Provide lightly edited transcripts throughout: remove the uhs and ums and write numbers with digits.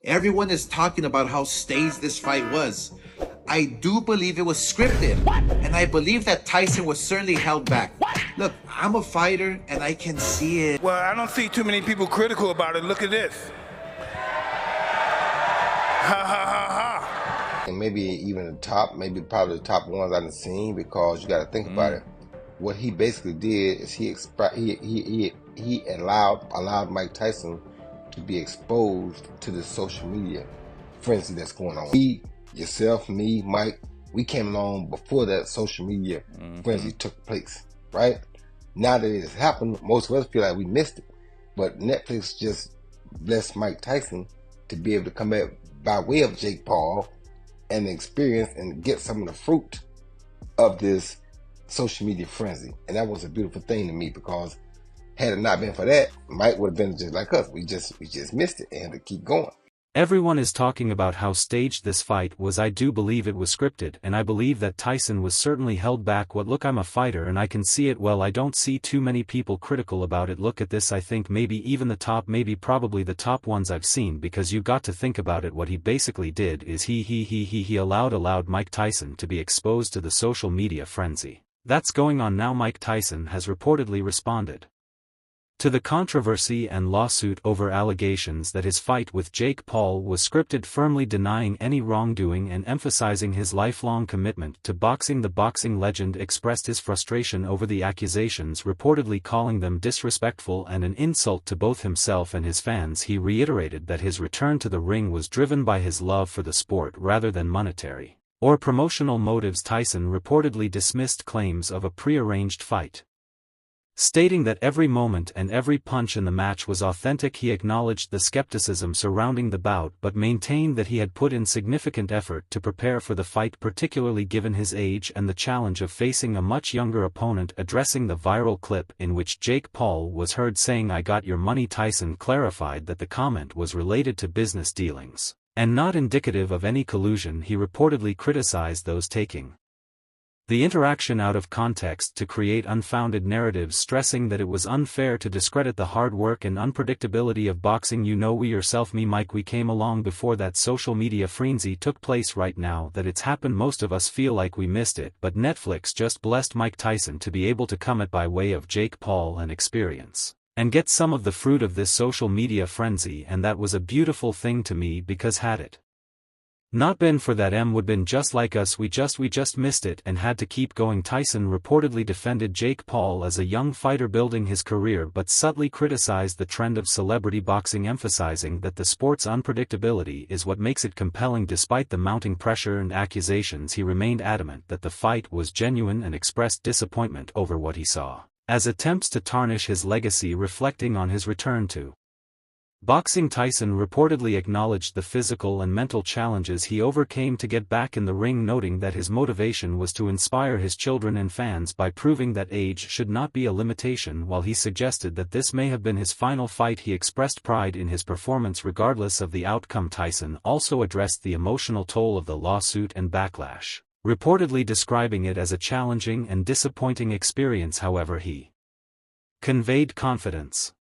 Everyone is talking about how staged this fight was. I do believe it was scripted, and I believe that Tyson was certainly held back. Look, I'm a fighter, and I can see it. Well, I don't see too many people critical about it. Look at this. Ha ha ha ha. And maybe even the top, maybe probably the top ones I've seen, because you got to think about it. What he basically did is he allowed Mike Tyson to be exposed to the social media frenzy that's going on. He, yourself, me, Mike, we came along before that social media frenzy took place, right? Now that it has happened, most of us feel like we missed it. But Netflix just blessed Mike Tyson to be able to come back by way of Jake Paul and experience and get some of the fruit of this social media frenzy. And that was a beautiful thing to me, because had it not been for that, Mike would have been just like us. We just missed it and had to keep going. Everyone is talking about how staged this fight was. I do believe it was scripted, and I believe that Tyson was certainly held back. Look, I'm a fighter and I can see it well. I don't see too many people critical about it. Look at this. I think maybe even the top, probably the top ones I've seen, because you got to think about it. What he basically did is he allowed Mike Tyson to be exposed to the social media frenzy that's going on now. Mike Tyson has reportedly responded to the controversy and lawsuit over allegations that his fight with Jake Paul was scripted, firmly denying any wrongdoing and emphasizing his lifelong commitment to boxing. The boxing legend expressed his frustration over the accusations, reportedly calling them disrespectful and an insult to both himself and his fans. He reiterated that his return to the ring was driven by his love for the sport rather than monetary or promotional motives. Tyson reportedly dismissed claims of a prearranged fight, stating that every moment and every punch in the match was authentic. He acknowledged the skepticism surrounding the bout, but maintained that he had put in significant effort to prepare for the fight, particularly given his age and the challenge of facing a much younger opponent. Addressing the viral clip in which Jake Paul was heard saying, "I got your money," Tyson clarified that the comment was related to business dealings and not indicative of any collusion. He reportedly criticized those taking the interaction out of context to create unfounded narratives, stressing that it was unfair to discredit the hard work and unpredictability of boxing. You know, we yourself, me, Mike, we came along before that social media frenzy took place. Right now that it's happened, most of us feel like we missed it, but Netflix just blessed Mike Tyson to be able to come it by way of Jake Paul and experience and get some of the fruit of this social media frenzy, and that was a beautiful thing to me, because had it not been for that, would been just like us. We just missed it and had to keep going. Tyson reportedly defended Jake Paul as a young fighter building his career, but subtly criticized the trend of celebrity boxing, emphasizing that the sport's unpredictability is what makes it compelling. Despite the mounting pressure and accusations, he remained adamant that the fight was genuine and expressed disappointment over what he saw as attempts to tarnish his legacy. Reflecting on his return to boxing, Tyson reportedly acknowledged the physical and mental challenges he overcame to get back in the ring, noting that his motivation was to inspire his children and fans by proving that age should not be a limitation. While he suggested that this may have been his final fight, he expressed pride in his performance regardless of the outcome. Tyson also addressed the emotional toll of the lawsuit and backlash, reportedly describing it as a challenging and disappointing experience. However, he conveyed confidence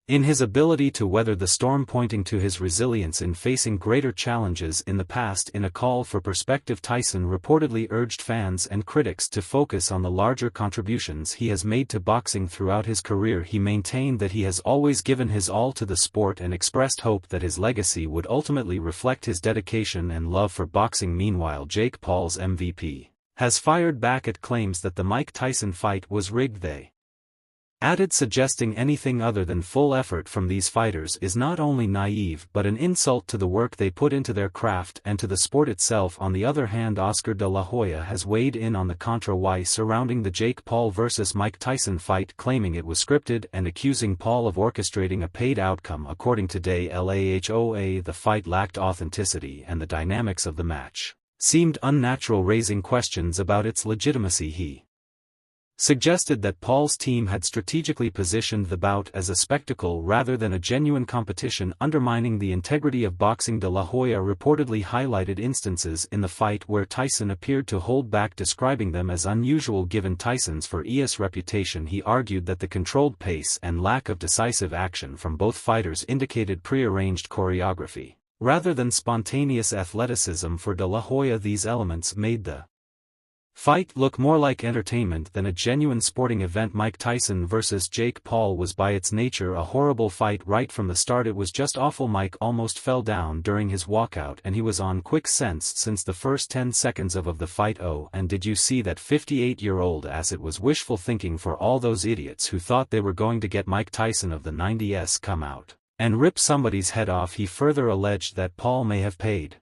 in his ability to weather the storm, pointing to his resilience in facing greater challenges in the past. In a call for perspective, Tyson reportedly urged fans and critics to focus on the larger contributions he has made to boxing throughout his career. He maintained that he has always given his all to the sport and expressed hope that his legacy would ultimately reflect his dedication and love for boxing. Meanwhile, Jake Paul's MVP has fired back at claims that the Mike Tyson fight was rigged. They added, suggesting anything other than full effort from these fighters is not only naive but an insult to the work they put into their craft and to the sport itself. On the other hand, Oscar de la Hoya has weighed in on the controversy surrounding the Jake Paul vs. Mike Tyson fight, claiming it was scripted and accusing Paul of orchestrating a paid outcome. According to De La Hoa, the fight lacked authenticity and the dynamics of the match seemed unnatural, raising questions about its legitimacy. He suggested that Paul's team had strategically positioned the bout as a spectacle rather than a genuine competition, undermining the integrity of boxing. De La Hoya reportedly highlighted instances in the fight where Tyson appeared to hold back, describing them as unusual given Tyson's fierce reputation. He argued that the controlled pace and lack of decisive action from both fighters indicated prearranged choreography, rather than spontaneous athleticism. For De La Hoya, these elements made the fight look more like entertainment than a genuine sporting event. Mike Tyson vs. Jake Paul was by its nature a horrible fight right from the start. It was just awful. Mike almost fell down during his walkout and he was on quick sense since the first 10 seconds of the fight. Oh, and did you see that 58-year-old ass? It was wishful thinking for all those idiots who thought they were going to get Mike Tyson of the 90s come out and rip somebody's head off. He further alleged that Paul may have paid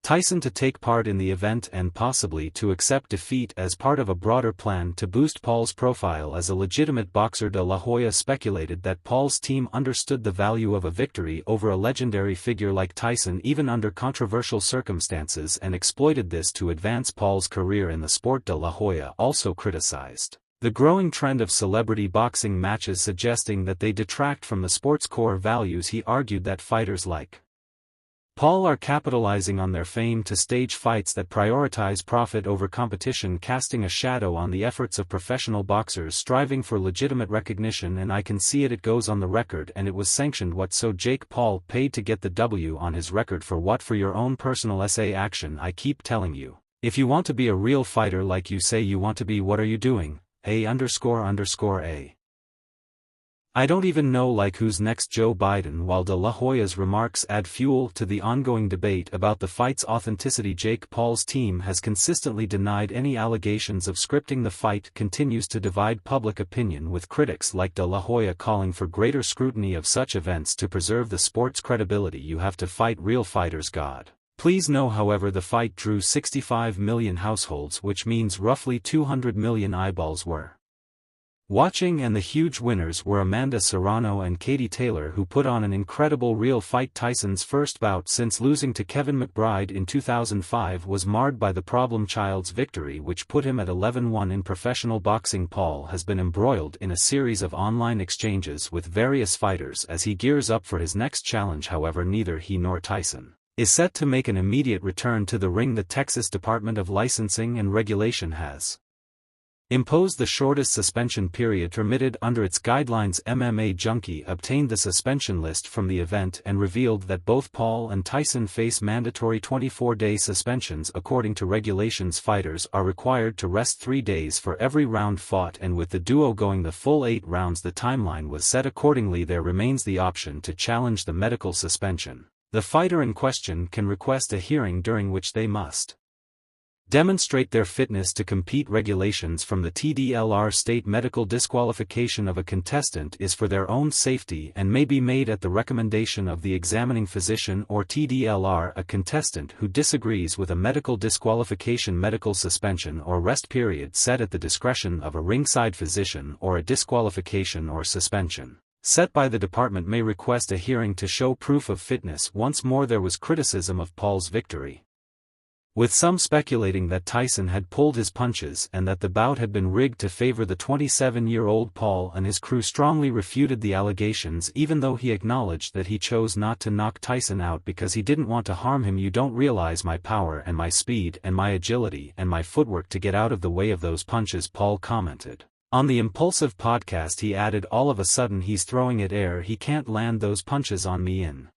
Tyson to take part in the event and possibly to accept defeat as part of a broader plan to boost Paul's profile as a legitimate boxer. De La Hoya speculated that Paul's team understood the value of a victory over a legendary figure like Tyson even under controversial circumstances and exploited this to advance Paul's career in the sport. De La Hoya also criticized the growing trend of celebrity boxing matches, suggesting that they detract from the sport's core values. He argued that fighters like Paul are capitalizing on their fame to stage fights that prioritize profit over competition, casting a shadow on the efforts of professional boxers striving for legitimate recognition. And I can see it. It goes on the record and it was sanctioned. What? So Jake Paul paid to get the W on his record for what? For your own personal SA action. I keep telling you, if you want to be a real fighter like you say you want to be, what are you doing? A__A. I don't even know like who's next, Joe Biden. While De La Hoya's remarks add fuel to the ongoing debate about the fight's authenticity, Jake Paul's team has consistently denied any allegations of scripting. The fight continues to divide public opinion, with critics like De La Hoya calling for greater scrutiny of such events to preserve the sport's credibility. You have to fight real fighters. God please know. However, the fight drew 65 million households, which means roughly 200 million eyeballs were watching, and the huge winners were Amanda Serrano and Katie Taylor, who put on an incredible real fight. Tyson's first bout since losing to Kevin McBride in 2005 was marred by the problem child's victory, which put him at 11-1 in professional boxing. Paul has been embroiled in a series of online exchanges with various fighters as he gears up for his next challenge. However, neither he nor Tyson is set to make an immediate return to the ring. The Texas Department of Licensing and Regulation has imposed the shortest suspension period permitted under its guidelines. MMA Junkie obtained the suspension list from the event and revealed that both Paul and Tyson face mandatory 24-day suspensions. According to regulations, fighters are required to rest 3 days for every round fought, and with the duo going the full 8 rounds, the timeline was set accordingly. There remains the option to challenge the medical suspension. The fighter in question can request a hearing during which they must demonstrate their fitness to compete. Regulations from the TDLR state medical disqualification of a contestant is for their own safety and may be made at the recommendation of the examining physician or TDLR. A contestant who disagrees with a medical disqualification, medical suspension or rest period set at the discretion of a ringside physician, or a disqualification or suspension set by the department may request a hearing to show proof of fitness. Once more, there was criticism of Paul's victory, with some speculating that Tyson had pulled his punches and that the bout had been rigged to favor the 27-year-old. Paul and his crew strongly refuted the allegations, even though he acknowledged that he chose not to knock Tyson out because he didn't want to harm him. You don't realize my power and my speed and my agility and my footwork to get out of the way of those punches, Paul commented. On the Impulsive podcast, he added, all of a sudden he's throwing it air, he can't land those punches on me. In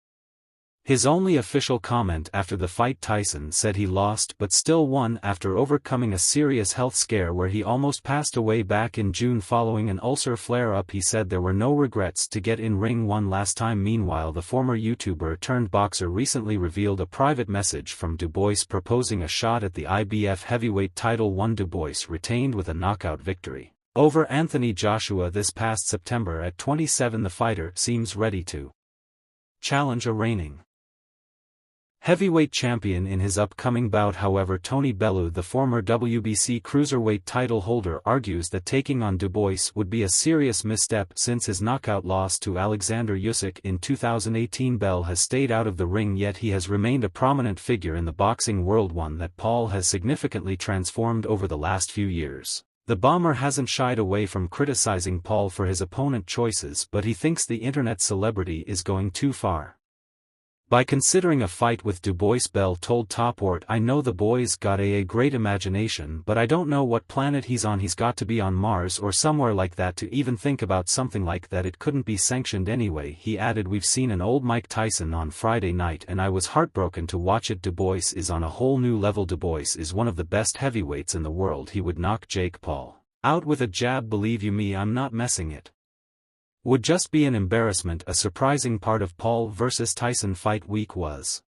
his only official comment after the fight, Tyson said he lost but still won after overcoming a serious health scare where he almost passed away back in June following an ulcer flare-up. He said there were no regrets to get in ring one last time. Meanwhile, the former YouTuber turned boxer recently revealed a private message from Du Bois proposing a shot at the IBF heavyweight title. Du Bois retained with a knockout victory over Anthony Joshua this past September. At 27, the fighter seems ready to challenge a reigning heavyweight champion in his upcoming bout. However, Tony Bellew, the former WBC cruiserweight title holder, argues that taking on Du Bois would be a serious misstep since his knockout loss to Alexander Usyk in 2018. Bell has stayed out of the ring, yet he has remained a prominent figure in the boxing world, one that Paul has significantly transformed over the last few years. The bomber hasn't shied away from criticizing Paul for his opponent choices, but he thinks the internet celebrity is going too far. By considering a fight with Du Bois, Bell told Topwort, "I know the boy's got a great imagination, but I don't know what planet he's on. He's got to be on Mars or somewhere like that to even think about something like that. It couldn't be sanctioned anyway." He added, "We've seen an old Mike Tyson on Friday night and I was heartbroken to watch it. Du Bois is on a whole new level. Du Bois is one of the best heavyweights in the world. He would knock Jake Paul out with a jab. Believe you me, I'm not messing it. Would just be an embarrassment." A surprising part of Paul vs. Tyson fight week was